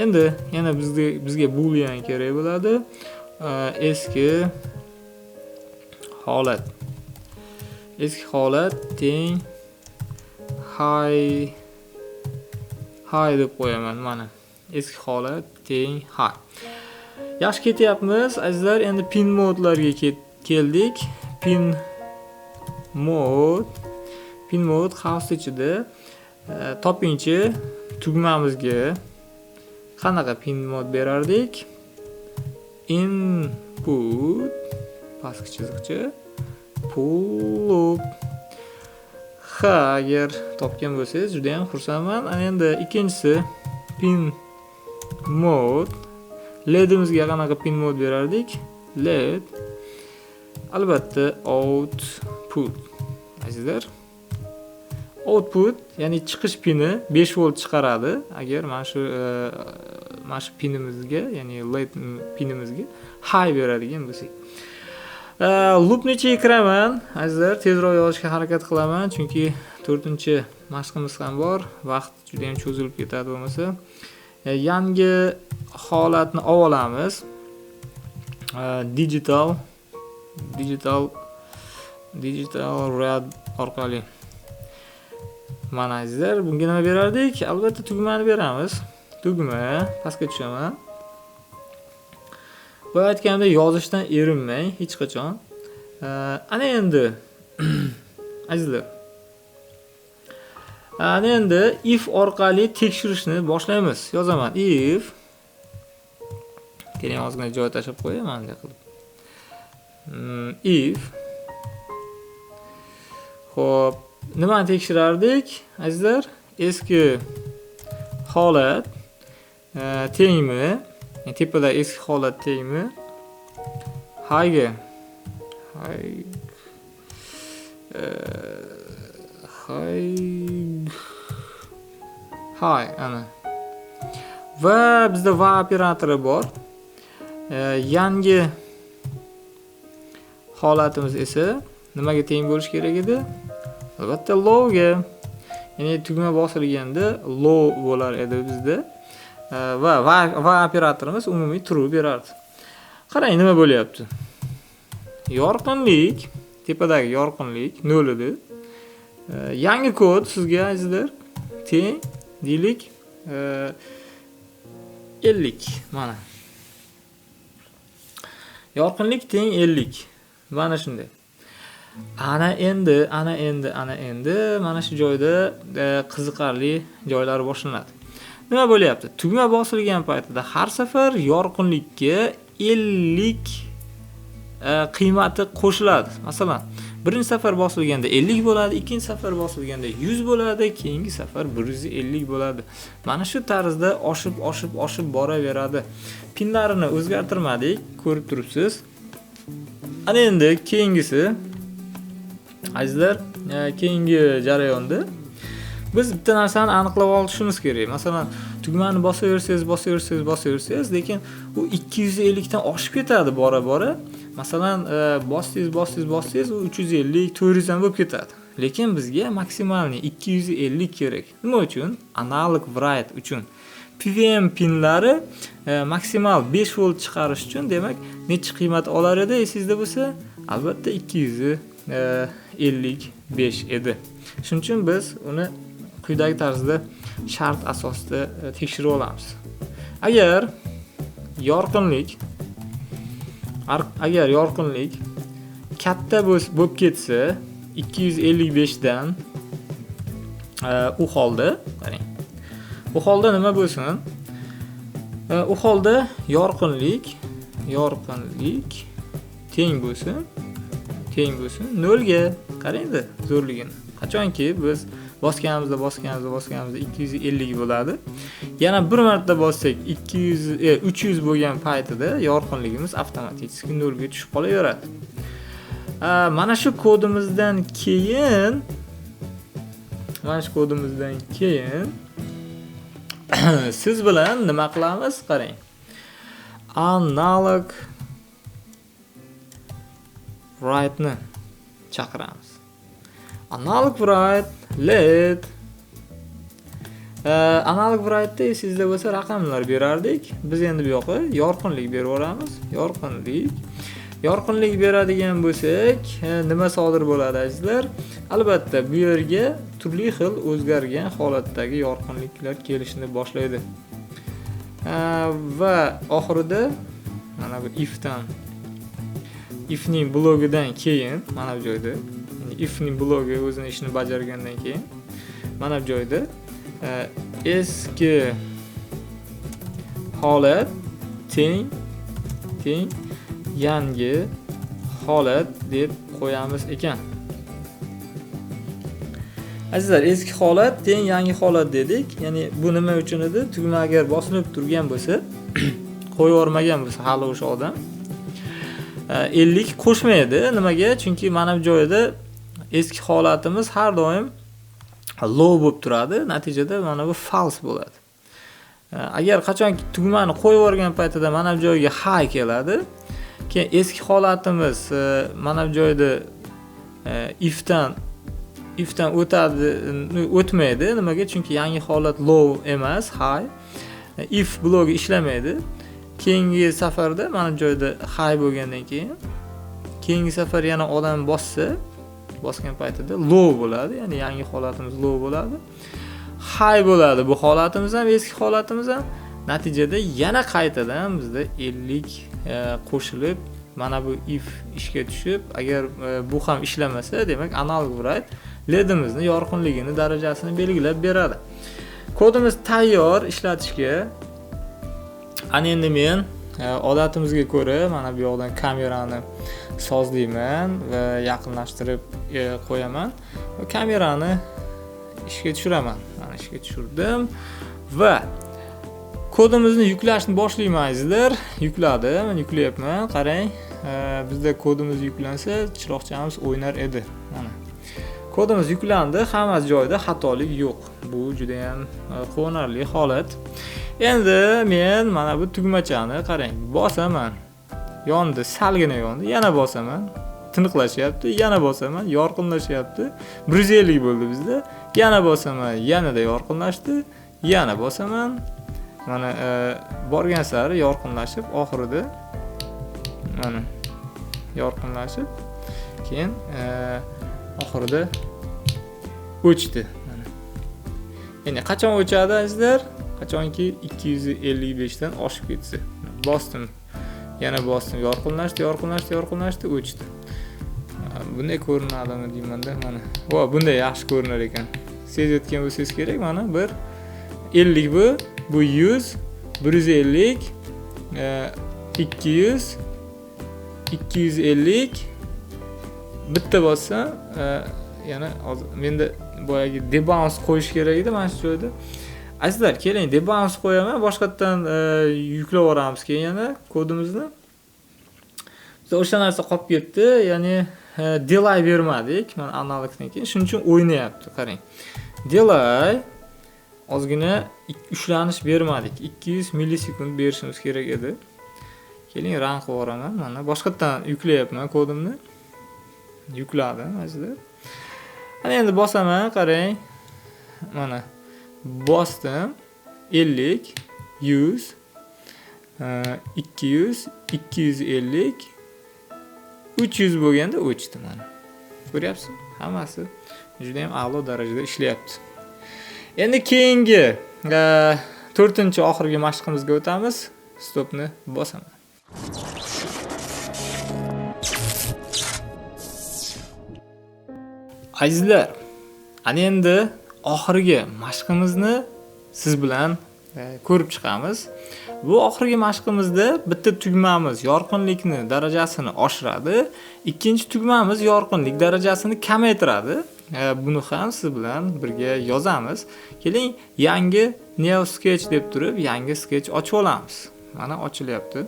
endi yana bizga boolean kerak bo'ladi. Eski holat teng high deb qo'yaman. Mana eski holat teng high. Yaxshi ketyapmiz azizlar. Endi pin modlarga keldik. Pin mod house ichida topinchi tugmamizga qanaqa pin mod berardik? Input pastki chiziqcha pull up. Agar topgan bo'lsangiz juda ham xursandman. Ana endi ikkinchisi pin mod. Ledimizga qanaqa pin mod berardik? Led. Albatta output. Azizlar, output ya'ni chiqish pini 5 volt chiqaradi. Agar mana shu pinimizga, ya'ni led pinimizga high beradigan bo'lsak. Loopni ichiga kiraman. Azizlar, tezroq yozishga harakat qilaman, chunki 4-mashqimiz ham bor. Vaqt juda ham cho'zilib ketadi bo'lmasa. Yangi holatni olamiz. Digital read orqali. Mana azizlar, bunga nima berardik? Albatta tugmani beramiz. Tugma, pastga tushaman. Bu aytganda yozishdan erinmang hech qachon. Ana endi azizlar, ana endi if orqali tekshirishni boshlaymiz. Yozaman if. Keling, ozgina joy tashab qo'yay bunday qilib. If. Xo'p, nimani tekshirardik azizlar? Eski holat tengmi? Yani tepada eski holat tengmi? High ana. Va bizda va operatori bor. Yangi holatimiz esa nimaga teng bo'lishi kerak edi? Albatta low ga. Ya'ni tugma bosilganda low bo'lar edi bizda. Va operatorimiz umumiy true berardi. Qarang nima bo'lyapti. Yorqinlik, tepadagi yorqinlik 0 edi. Yangi kod sizga azizlar teng deylik 50. Mana. Yorqinlik teng 50. Mana shunday. Ana endi mana shu joyda qiziqarli joylar boshlanadi. Nima bo'lyapti? Tugma bosilgan paytida har safar yorqinlikka 50 qiymati qo'shiladi. Masalan, Birinchi safar bosilganda 50 bo'ladi, ikkinchi safar bosilganda 100 bo'ladi, keyingi safar 150 bo'ladi. Mana shu tarzda oshib boraveradi. Pinlarini o'zgartirmadik, ko'rib turibsiz. Ana endi keyingisi azizlar, keyingi jarayonda biz bitta narsani aniqlab olishimiz kerak. Masalan, tugmani bosaversangiz, lekin u 250 dan oshib ketadi bora-bora. Masalan, bossangiz u 350, 400 dan bo'lib ketadi. Lekin bizga maksimalni 250 kerak. Nima uchun? Analog write uchun. PWM pinlari maksimal 5 volt chiqarish uchun, demak, necha qiymat olar edi esingizda bo'lsa? Albatta 255 edi. Shuning uchun biz uni quyidagi tarzda shart asosida tekshirib olamiz. Agar yorqinlik katta bo'lib ketsa, 255 dan u holda, qarang. U holda nima bo'lsin? U holda yorqinlik teng bo'lsin 0 ga. Qarangda zo'rligini. Qachonki biz bosganimizda 250 bo'ladi. Yana bir marta bossak 300 bo'lgan paytida yorqinligimiz avtomatik 0 ga tushib qolaveradi. Mana shu kodimizdan keyin siz bilan nima qilamiz? Qarang. Analog write ni chaqiramiz. Analog write LED. Analog write da sizda bo'lsa raqamlar berardik. Biz endi bu yoqqa yorqinlik berib o'ramiz. Yorqinlik beradigan bo'lsak, nima sodir bo'ladi azizlar? Albatta, bu yerga turli xil o'zgargan holatdagi yorqinliklar kelishni boshlaydi. Va oxirida mana bu ifning blogidan keyin mana bu joyda, ifning blogi o'zini ishini bajargandan keyin mana bu joyda eski holat teng yangi holat deb qo'yamiz ekan. Azizlar, eski holat teng yangi holat dedik. Ya'ni bu nima uchun edi? Tugma agar bosilib turgan bo'lsa, qo'yib yormagan bo'lsa hali o'sha odam 50 qo'shmaydi. Nimaga? Chunki mana bu joyda eski holatimiz har doim low bo'lib turadi. Natijada mana bu false bo'ladi. Agar qachonki tugmani qo'yib yorgan paytida mana bu joyga high keladi. Keyin eski holatimiz mana bu joyda ifdan o'tmaydi. Nimaga? Chunki yangi holat low emas, high. If blogi ishlamaydi. Keyingi safarda mana bu joyda high bo'lgandan keyin keyingi safar yana odam bosgan paytida low bo'ladi. Ya'ni yangi holatimiz low bo'ladi. High bo'ladi bu holatimiz ham, eski holatimiz ham. Natijada yana qaytadan bizda 50 qo'shilib, mana bu if ishga tushib, agar bu ham ishlamasa, demak analog write LEDimizni yorqinligini darajasini belgilab beradi. Kodimiz tayyor ishlatishga. Ana endi men odatimizga ko'ra mana bu yoqdan kamerani sozlayman va yaqinlashtirib qo'yaman. Va kamerani ishga tushiraman. Mana ishga tushirdim va kodimizni yuklashni boshlayman azizlar. Yukladim, men yuklayapman. Qarang, bizda kodimiz yuklansa, chiroqchamiz o'ynar edi. Mana. Kodimiz yuklandi, hammasi joyida, xatolik yo'q. Bu juda ham quvonarli holat. Endi men mana bu tugmachani qarang, bosaman. Yondi, salgina yondi, yana bosaman. Tiniqlashyapti, yana bosaman, yorqinlashyapti. 150 bo'ldi bizda. Yana bosaman, yanada yorqinlashdi. Yana bosaman. Mana borgan sari yorqinlashib, oxirida mana yorqinlashib, keyin oxirida o'chdi. Mana. Endi qachon o'chadi azizlar? Qachonki 255 dan oshib ketsa. Bosdim. Yana bosdim, yorqinlashdi, o'chdi. Bunday ko'rinadimi deymanda, mana. Va bunday yaxshi ko'rinar ekan. Sezayotgan bo'lsangiz kerak, mana bir 50 bu 100, 150, 200, 250, bitta bo'lsa, yana hozir menda boyagi debounce qo'yish kerak edi mana shu joyda. Azizlar, keling, debounce qo'yaman, boshqatdan yuklab yuboramiz keyin yana kodimizni. Biz o'sha narsa qolib ketdi, ya'ni delay bermadik, mana analogdan keyin, shuning uchun o'ynayapti, qarang. Delay ozgina ushlanish bermadik. 200 millisekund berishimiz kerak edi. Keling, run qilib yuboraman. Mana boshqatdan yuklayapman kodimni. Yukladim, azizlar. Mana endi bosaman, qarang. Mana bosdim. 50, 100, 200, 250, 300 bo'lganda o'chdi mana. Ko'ryapsizmi? Hammasi juda ham a'lo darajada ishlayapti. Endi keyingi 4-oxirgi mashqimizga o'tamiz. Stopni bosaman. Azizlar, ana endi oxirgi mashqimizni siz bilan ko'rib chiqamiz. Bu oxirgi mashqimizda bitta tugmamiz yorqinlikni darajasini oshiradi, ikkinchi tugmamiz yorqinlik darajasini kamaytiradi. Buni ham siz bilan birga yozamiz. Keling, yangi New Sketch deb turib, yangi sketch ochib olamiz. Mana ochilyapti.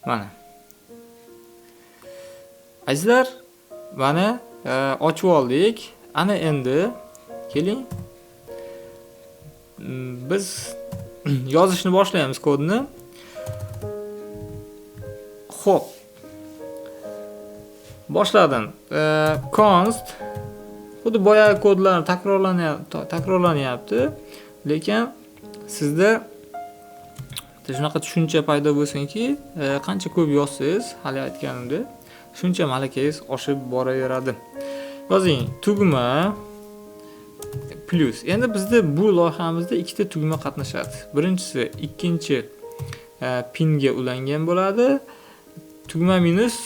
Mana. Azizlar, mana ochib oldik. Ana endi keling, biz yozishni boshlaymiz kodni. Xo'p. Boshladim. Const xuddi boyagi kodlar takrorlanyapti, lekin sizda shunaqa tushuncha paydo bo'lsinki, qancha ko'p yozsangiz, hali aytganimdek, shuncha malakangiz oshib boraveradi. Yozing, tugma plus. Endi bizda bu loyihamizda ikkita tugma qatnashadi. Birinchisi ikkinchi pinga ulangan bo'ladi. Tugma minus,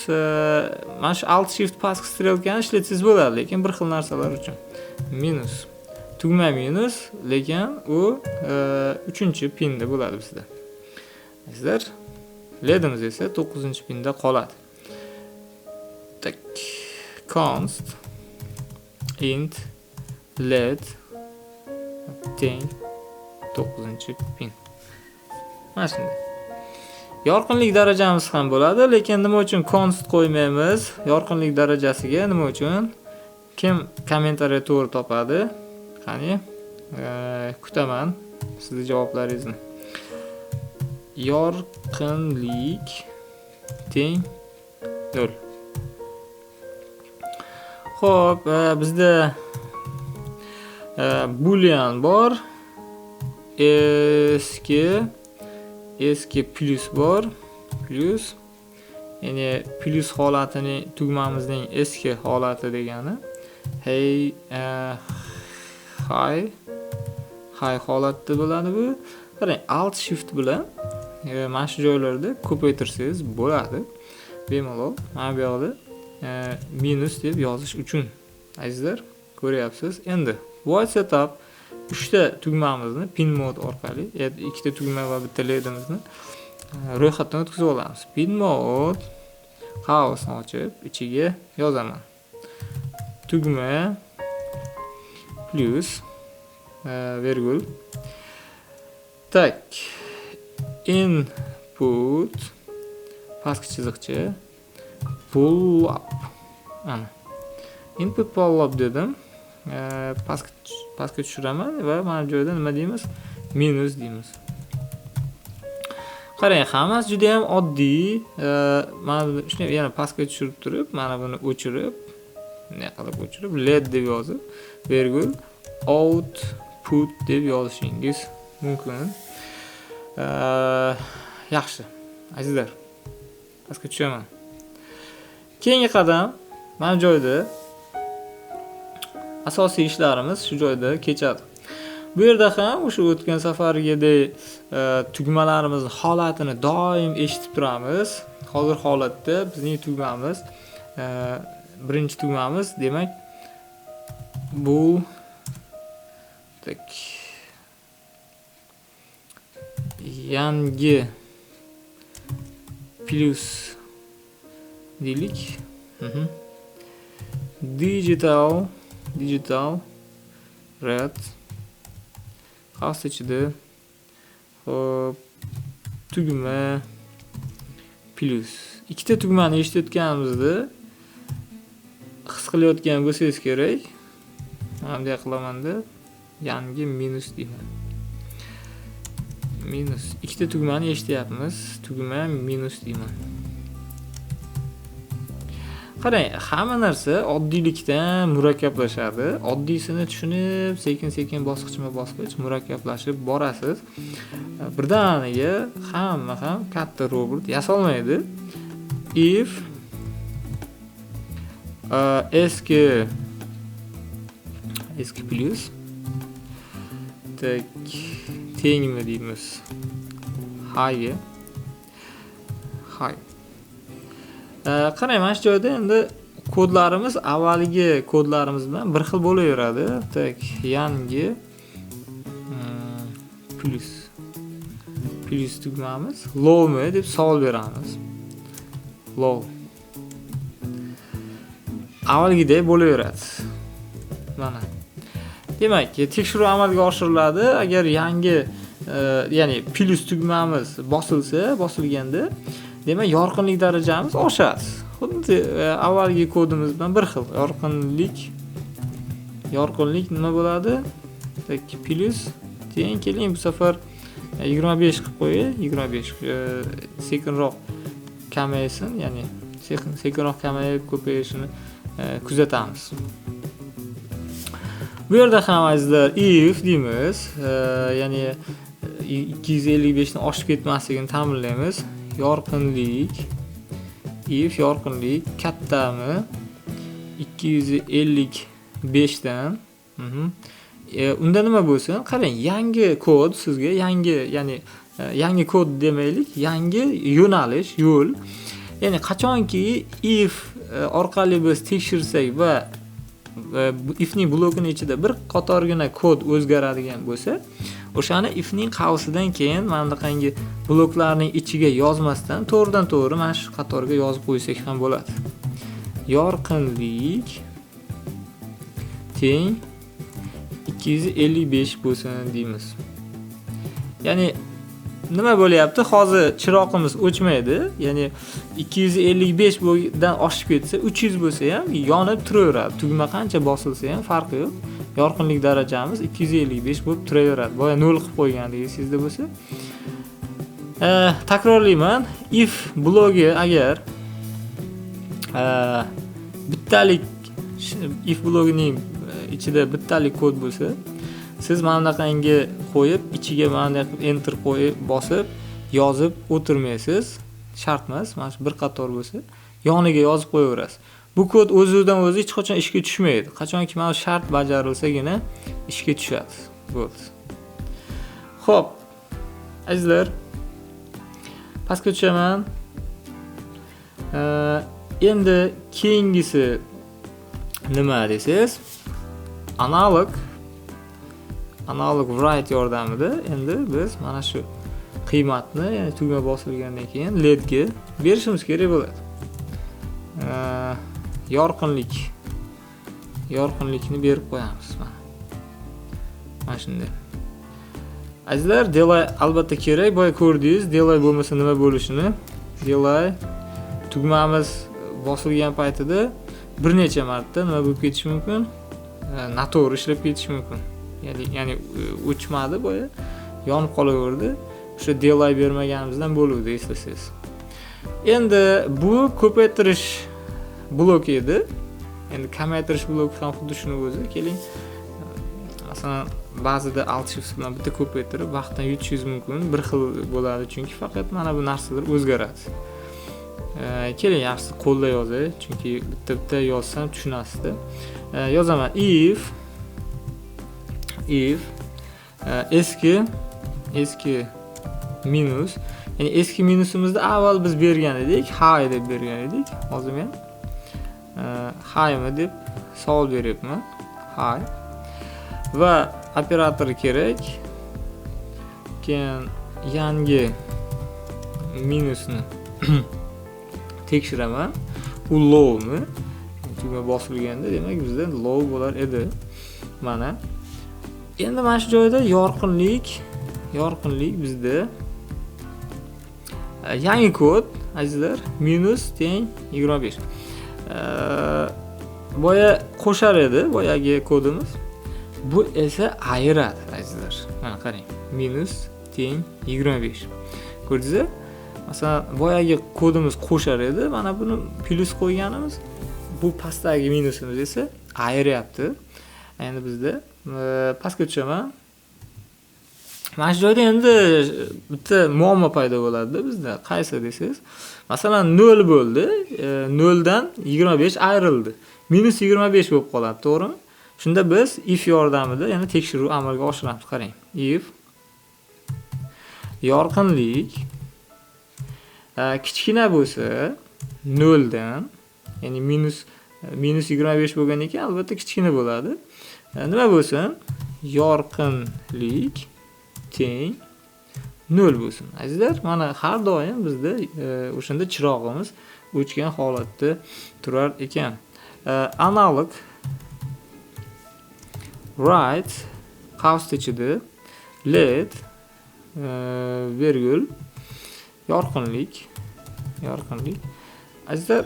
mana shu alt shift pastki strelkani ishlatsangiz bo'ladi, lekin bir xil narsalar uchun. Minus. Tugma minus, lekin u 3-pinda bo'ladi bizda. Sizlar ledimiz esa 9-pinda qoladi. Tak. Const int led teng 9-pin. Mana shunday. Yorqinlik darajamiz ham bo'ladi, lekin nima uchun const qo'ymaymiz? Yorqinlik darajasiga nima uchun? Kim kommentariy to'g'ri topadi? Qani, kutaman sizning javoblaringizni. Yorqinlik teng 0. Xo'p, bizda boolean bor. Eski plus bor. Plus, ya'ni plus holatini tugmamizning eski holati degani. High holatda bo'ladi bu. Qarang, alt shift bilan mana shu joylarda ko'paytirsangiz bo'ladi. Bemalol mana bu yerda minus deb yozish uchun. Azizlar, ko'ryapsiz. Endi void setup 3ta tugmamizni pin mode orqali, ikkita tugma va bitta ledimizni ro'yxatdan o'tkazib olamiz. Pin mode qausni ochib, ichiga yozaman. Tugma plus virgul. Tak. Input pastki chiziqcha pull up. Ana. Input pull up dedim. Pastga tushiraman va mana bu joyda nima deymiz? Minus deymiz. Qarang, hammasi juda ham oddiy. Mana shuni yana pastga tushirib turib, mana buni o'chirib, bunday qilib o'chirib, led deb yozib, virgul output deb yozishingiz mumkin. Yaxshi. Azizlar, pastga tushaman. Keyingi qadam mana joyda asosiy ishlarimiz shu joyda kechadi. Bu yerda ham o'sha o'tgan safargidek tugmalarimiz holatini doim eshitib turamiz. Hozir holatda bizning tugmamiz, birinchi tugmamiz, demak bu yangi plus deylik. Digital red xavs ichida hop tugma plus ikkita tugmani eshitayotganimizda his qilayotgan bo'lsangiz kerak. Mana bunday qilamanda yangi minus deyman. Minus ikkita tugmani eshityapmiz. Tugma minus deyman. Qarang, hamma narsa oddiylikdan murakkablashadi. Oddiysini tushunib, sekin-sekin bosqichma-bosqich murakkablashib borasiz. Birdaniga hamma ham katta robot yasolmaydi. If eski plus tengmi deymiz. High. Qarang, mana shu joyda endi kodlarimiz avvalgi kodlarimiz bilan bir xil bo'laveradi. Yangi plus tugmamiz lowmi deb savol beramiz. Low. Avvalgidek bo'laveradi. Mana. Demak, tekshiruv amalga oshiriladi agar yangi ya'ni plus tugmamiz bosilganda, demak yorqinlik darajamiz oshadi. Xuddi avvalgi kodimiz bilan bir xil. Yorqinlik nima bo'ladi? Plus teng keling bu safar 25 qilib qo'ying. 25 sekinroq kamaysin, ya'ni sekinroq kamayib ko'payishini kuzatamiz. Bu yerda ham azizlar if deymiz, ya'ni 255 ni oshib ketmasligini ta'minlaymiz. Yorqinlik kattami 255 dan. Unda nima bo'lsin? Qarang, yangi kod sizga yangi kod demaylik, yangi yo'nalish, yo'l. Ya'ni qachonki if orqali biz tekshirsak va ifning blokining ichida bir qatorgina kod o'zgaradigan bo'lsa, o'shani ifning qavsidan keyin mana bunaqangi bloklarning ichiga yozmasdan to'g'ridan-to'g'ri mana shu qatorga yozib qo'ysak ham bo'ladi. Yorqinlik teng 255 bo'lsin deymiz. Ya'ni nima bo'lyapti? Hozir chiroqimiz o'chmaydi. Ya'ni 255 dan oshib ketsa, 300 bo'lsa ham yonib turaveradi. Tugma qancha bosilsa ham farqi yo'q. Yorqinlik darajamiz 255 bo'lib turaveradi. Boya 0 qilib qo'yganligini sizda bo'lsa. Takrorlayman. If blogi agar bittalik if blogining ichida bittalik kod bo'lsa, siz mana bunaqangi qo'yib, ichiga mana bunday enter qo'yib, bosib, yozib o'tirmaysiz. Shart emas, mana shu bir qator bo'lsa, yoniga yozib qo'yaverasiz. Bu kod o'zidan o'zi hech qachon ishga tushmaydi. Qachonki mana shart bajarilsagina ishga tushadi. Bo'ldi. Xo'p, azizlar, pastga tushaman. Endi keyingisi nima desangiz, analog write yordamida endi biz mana shu qiymatni, ya'ni tugma bosilgandan keyin ledga berishimiz kerak bo'ladi. Yorqinlikni berib qo'yamiz. Mana shunday. Azizlar, delay albatta kerak. Boya ko'rdingiz, delay bo'lmasa nima bo'lishini. Delay tugmamiz bosilgan paytida bir necha marta nima bo'lib ketishi mumkin? Noto'g'ri ishlab ketishi mumkin. Ya'ni o'chmadi, boya yonib qolaverdi. O'sha delay bermaganimizdan bo'luvdi, eslasangiz. Endi bu ko'paytirish bloki edi. Endi kamaytirish bloki ham xuddi shuni o'zi. Keling, masalan, ba'zida alt shift bilan bitta ko'paytirib vaqtdan yutishingiz mumkin. Bir xil bo'ladi, chunki faqat mana bu narsalar o'zgaradi. Keling, yaxshisi qo'lda yozay, chunki bitta yozsam tushunasizda. Yozaman if eski minus, ya'ni eski minusimizni avval biz bergan edik, high deb bergan edik. Hozir men highmi deb savol beryapman. High va operator kerak. Keyin yangi minusni tekshiraman. u low'mi? Tugma bosilganda, demak bizda low bo'lar edi. Mana. Endi mana shu joyda yorqinlik bizda yangi kod azizlar minus teng 25. Boya qo'shar edi boyagi kodimiz. Bu esa ayiradi azizlar. Mana qarang. Minus teng 25. Ko'rdingizmi? Masalan, boyagi kodimiz qo'shar edi. Mana buni plus qo'yganimiz. Bu pastdagi minusimiz esa ayiryapti. Endi bizda pastga tushaman. Mana shu joyda endi bitta muammo paydo bo'ladi bizda. Qaysi desangiz, masalan 0 bo'ldi. 0 dan 25 ayrildi. Minus 25 bo'lib qoladi, to'g'rimi? Shunda biz if yordamida yana tekshiruv amalga oshiramiz. Qarang. If yorqinlik kichkina bo'lsa 0 dan, ya'ni minus 25 bo'lgan ekan, albatta kichkina bo'ladi. Nima bo'lsin? Yorqinlik teng 0 bo'lsin. Azizlar, mana har doim bizda o'shanda chirog'imiz o'chgan holatda turar ekan. Analog right qavs ichida led virgul yorqinlik. Azizlar,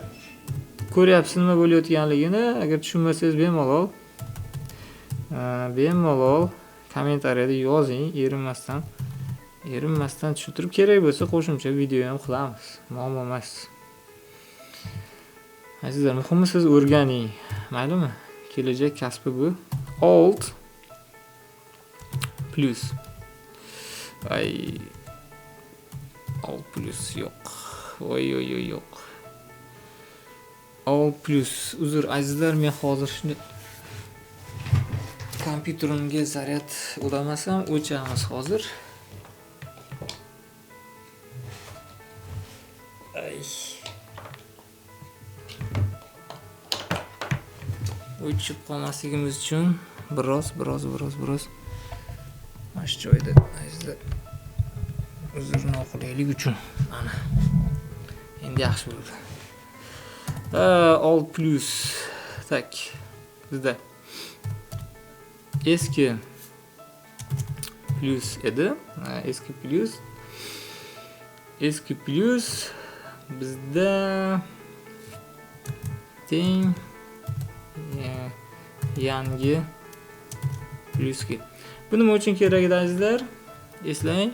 ko'ryapsiz nima bo'layotganligini? Agar tushunmasangiz bemalol kommentariyada yozing, erinmasdan tushuntirib, kerak bo'lsa qo'shimcha video ham qilamiz. Muammo emas. Azizlar, muhimi siz o'rganing, maylimi? Kelajak kasbi bu. Alt plus. Alt plus yo'q. Yo'q. Alt plus. Uzr azizlar, men hozir shuni kompyuterimga zaryad ulamasam, o'chamiz hozir. O'chib qolmasligimiz uchun biroz mana shu joyda azizlar uzrni oqlaylik uchun mana endi yaxshi bo'ldi. Alt plus tak bizda eski plus edi. Eski plus bizda teng yangi plusga. Bu nima uchun kerak edi azizlar? Eslang.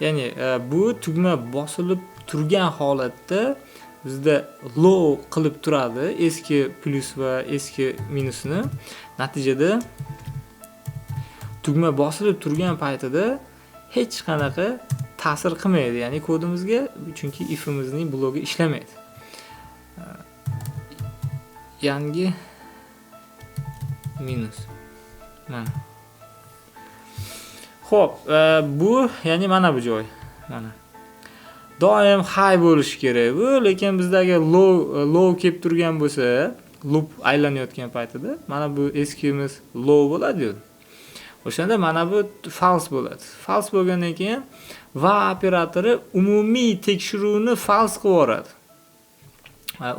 Ya'ni bu tugma bosilib turgan holatda bizda low qilib turadi eski plus va eski minusni. Natijada tugma bosilib turgan paytida hech qanaqa ta'sir qilmaydi, ya'ni kodimizga, chunki ifimizning blogi ishlamaydi. Yangi minus. Mana. Xo'p, bu ya'ni mana bu joy. Mana. Doim high bo'lishi kerak bu, lekin bizdagi low kelib turgan bo'lsa, loop aylanayotgan paytida, mana bu eskimiz low bo'ladi-yu. O'shanda mana bu false bo'ladi. False bo'lgandan keyin va operatori umumiy tekshiruvni false qilib yuboradi.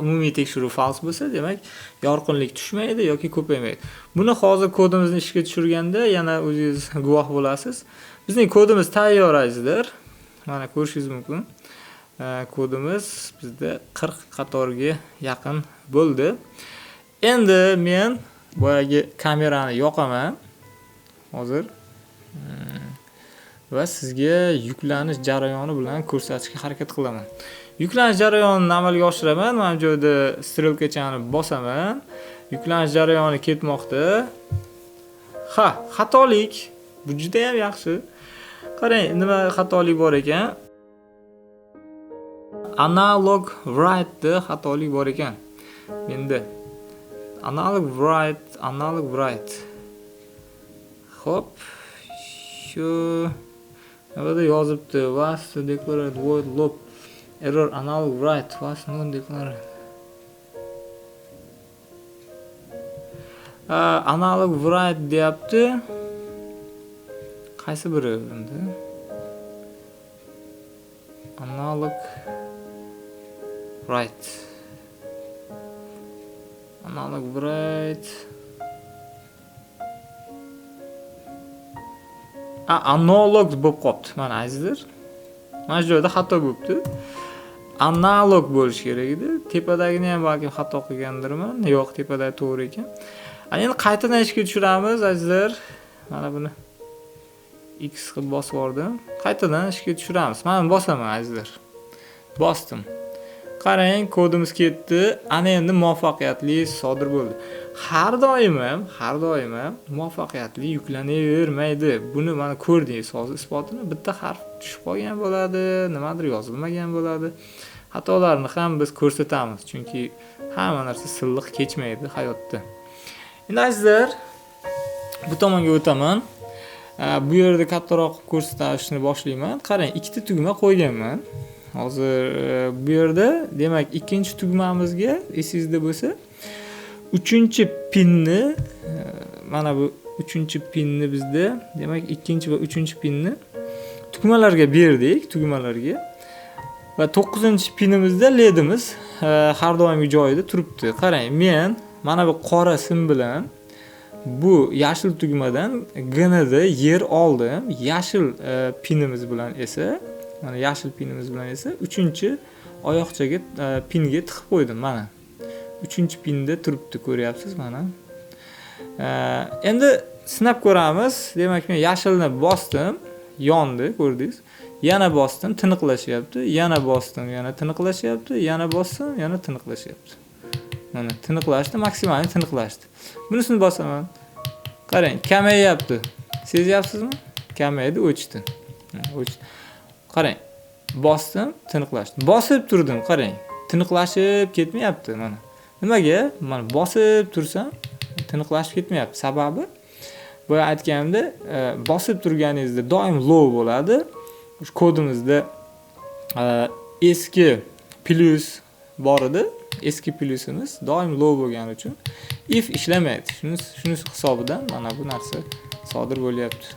Umumiy tekshiruv false bo'lsa, demak, yorqinlik tushmaydi yoki ko'paymaydi. Buni hozir kodimizni ishga tushirganda yana o'zingiz guvoh bo'lasiz. Bizning kodimiz tayyor azizlar. Mana ko'rishingiz mumkin. Kodimiz bizda 40 qatorga yaqin bo'ldi. Endi men boyagi kamerani yoqaman hozir va sizga yuklanish jarayoni bilan ko'rsatishga harakat qilaman. Yuklanish jarayonini amalga oshiraman. Mana bu joyda strelkachani bosaman. Yuklanish jarayoni ketmoqda. Xatolik. Bu juda ham yaxshi. Qarang, nima xatolik bor ekan? Analog write da xatolik bor ekan. Menda analog write. Xo'p. Shu nima yozibdi? Was to declare void loop error analog write was not declared. Analog write deyapti. Qaysi biri endi? Analog write. Analog bright. Analog bo'lib qopti. Mana azizlar. Mana shu joyda xato bo'libdi. Analog bo'lish kerak edi. Tepadagini ham balki xato qilgandirman. Yo'q, tepadagi to'g'ri ekan. Endi qaytadan ishga tushiramiz azizlar. Mana buni X qilib bosib yubordim. Qaytadan ishga tushiramiz. Mana bosaman azizlar. Bosdim. Qarang, kodimiz ketdi. Ana endi muvaffaqiyatli sodir bo'ldi. Har doim ham muvaffaqiyatli yuklanavermaydi. Buni mana ko'rdingiz, hozir isbotini. Bitta harf tushib qolgan bo'ladi, nimadir yozilmagan bo'ladi. Xatolarni ham biz ko'rsatamiz, chunki hamma narsa silliq kechmaydi hayotda. Endi azizlar, bu tomonga o'taman. Bu yerda kattaroq ko'rsatishni boshlayman. Qarang, ikkita tugma qo'yganman. Hozir bu yerda, demak, ikkinchi tugmamizga esingizda bo'lsa, 3-pinni, mana bu 3-pinni bizda, demak, 2 va 3-pinni tugmalarga berdik, tugmalarga. Va 9-pinimizda ledimiz har doimgi joyida turibdi. Qarang, men mana bu qora sim bilan bu yashil tugmadan gnida yer oldim. Yashil pinimiz bilan esa, mana yashil pinimiz bilan esa 3-oyoqchaga pinga tiqib qo'ydim. Mana 3-pinda turibdi, ko'ryapsiz mana. Endi sinab ko'ramiz. Demak, men yashilni bosdim, yondi, ko'rdingiz. Yana bosdim, tiniqlashyapti. Yana bosdim, yana tiniqlashyapti. Yana bosdim, yana tiniqlashyapti. Mana tiniqlashdi, maksimal tiniqlashdi. Bunisini bosaman. Qarang, kamayyapti. Sezyapsizmi? Kamaydi, o'chdi. O'chdi. Qarang, bosdim, tiniqlashdi. Bosib turdim, qarang. Tiniqlashib ketmayapti mana. Nimaga? Mana bosib tursam tiniqlashib ketmayapti. Sababi boya aytganimda, bosib turganingizda doim low bo'ladi. Shu kodimizda eski plus bor edi. Eski plusimiz doim low bo'lgani uchun if ishlamaydi. Shunisi hisobidan mana bu narsa sodir bo'lyapti.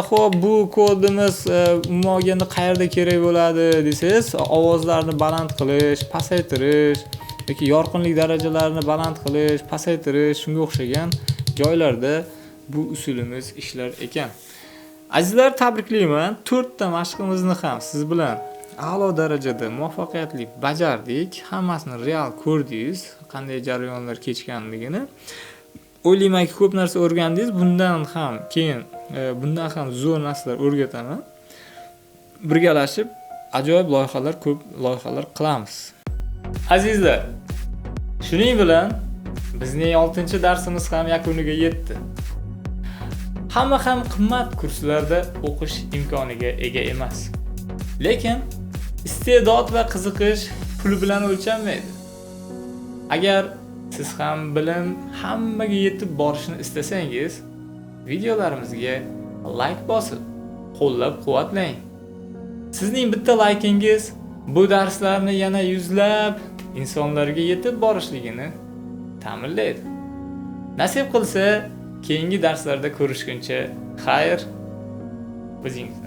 Xo'p, bu kodimiz umuman olganda qayerda kerak bo'ladi desangiz, ovozlarni baland qilish, pasaytirish yoki yorqinlik darajalarini baland qilish, pasaytirish, shunga o'xshagan joylarda bu usulimiz ishlar ekan. Azizlar, tabriklayman. 4 ta mashqimizni ham siz bilan a'lo darajada muvaffaqiyatli bajardik. Hammasini real ko'rdingiz, qanday jarayonlar kechganligini. O'ylaymanki, ko'p narsa o'rgandingiz. Bundan ham keyin bundan ham zo'r narsalar o'rgataman. Birgalashib ajoyib loyihalar, ko'p loyihalar qilamiz. Azizlar, shuning bilan bizning 6-darsimiz ham yakuniga yetdi. Hamma ham qimmat kurslarda o'qish imkoniga ega emas. Lekin iste'dod va qiziqish pul bilan o'lchanmaydi. Agar siz ham bilim hammaga yetib borishni istasangiz, videolarimizga like bosib, qo'llab-quvvatlang. Sizning bitta laykingiz bu darslarni yana yuzlab insonlarga yetib borishligini ta'minlaydi. Nasib qilsa, keyingi darslarda ko'rishguncha xayr, o'zingiz